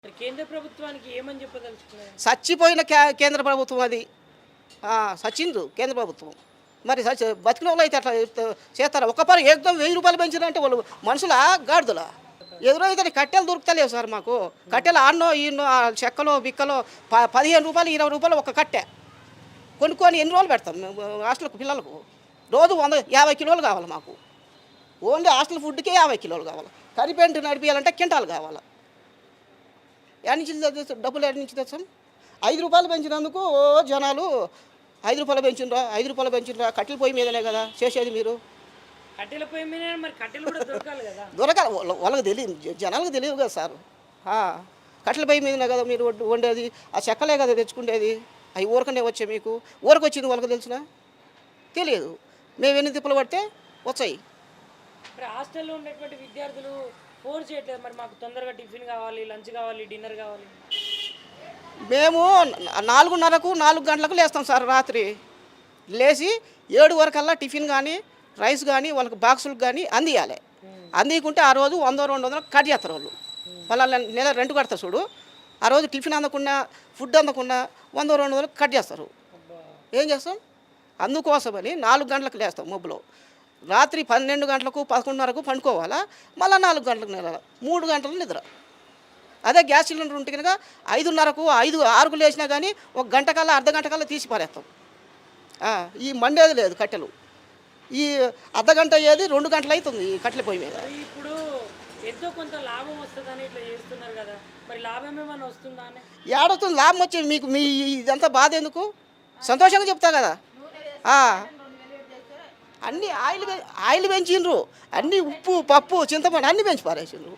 కేంద్ర ప్రభుత్వానికి ఏమని చెప్పదలుచుకున్నారు? చచ్చిపోయిన కేంద్ర ప్రభుత్వం అది. సచ్చిండ్రు కేంద్ర ప్రభుత్వం. మరి బతికిన వాళ్ళు అయితే అట్లా చేస్తారా? ఒక్క పని ఏకదం 1000 రూపాయలు పెంచినంటే వాళ్ళు మనుషులా గాడిదలా? ఎదురైతే కట్టెలు దొరుకుతలేవు సార్ మాకు. కట్టెలు ఆన్నో ఈన్నో చెక్కలో బిక్కలో 15 రూపాయలు 20 రూపాయలు ఒక కట్టె కొనుక్కొని ఎన్ని రోజులు పెడతాం మేము హాస్టల్కి పిల్లలకు? రోజు 150 కిలోలు కావాలి మాకు. ఓన్లీ హాస్టల్ ఫుడ్కే 50 కిలోలు కావాలి. కరిపెంటు నడిపించాలంటే క్వింటాలు కావాలి. ఎక్కడి నుంచి డబ్బులు ఎక్కడి నుంచి తెచ్చాం? 5 రూపాయలు పెంచినందుకు జనాలు 5 రూపాయలు పెంచిండ్రా కట్టెల పొయ్యి మీదనే కదా చేసేది మీరు. కట్టెల పొయ్యి మీద మరి కట్టెలు కూడా దొరకాలి కదా. దొరకాలి, వాళ్ళకి తెలియదు, జనాలకు తెలియదు కదా సార్. కట్టెల పొయ్యి మీదనే కదా మీరు వండేది, ఆ చెక్కలే కదా తెచ్చుకునేది. అవి ఊరకనే వచ్చాయి మీకు. ఊరకు వచ్చింది వాళ్ళకి తెలిసినా తెలియదు. మేము ఎన్ని తిప్పలు పడితే వచ్చాయి. మరి హాస్టల్లో ఉండేటువంటి విద్యార్థులు ఫోర్స్ చేయట్లేదు, మరి మాకు తొందరగా టిఫిన్ కావాలి, లంచ్ కావాలి, డిన్నర్ కావాలి. మేము 4:30కు 4 గంటలకు లేస్తాం సార్. రాత్రి లేచి 7 వరకల్లా టిఫిన్ కానీ రైస్ కానీ వాళ్ళకి బాక్సులకు కానీ అందియాలి. అందియకుంటే ఆ రోజు 100-200 కట్ చేస్తారు వాళ్ళు. వాళ్ళ నెల రెంట్ కడతారు చూడు. ఆ రోజు టిఫిన్ అందకుండా ఫుడ్ అందకుండా 100-200 కట్ చేస్తారు. ఏం చేస్తాం? అందుకోసమని 4 గంటలకు లేస్తాం మబ్బులో. రాత్రి 12 గంటలకు 11:30కు పండుకోవాలా. మళ్ళీ 4 గంటలకు నిద్ర, 3 గంటలు నిద్ర. అదే గ్యాస్ సిలిండర్ ఉంటే కనుక 5:30కు 6కు లేచినా కానీ 1 గంట కల్లా అర్ధ గంట కల్లా తీసి పారేస్తాం. ఈ మండేది లేదు కట్టెలు. ఈ అర్ధగంట అయ్యేది 2 గంటలు అవుతుంది ఈ కట్టెల పొయ్యి మీద. ఇప్పుడు ఎంతో కొంత లాభం వస్తుందని ఇట్లా చేస్తున్నారు కదా, మరి లాభం ఏమైనా వస్తుందా అని? ఏడవుతుంది లాభం వచ్చేది మీకు? మీ ఇదంతా బాధ ఎందుకు? సంతోషంగా చెప్తా కదా. అన్నీ ఆయిల్ పెంచిండ్రు, అన్నీ ఉప్పు పప్పు చింతపండు అన్నీ పెంచి పారేసిండ్రు.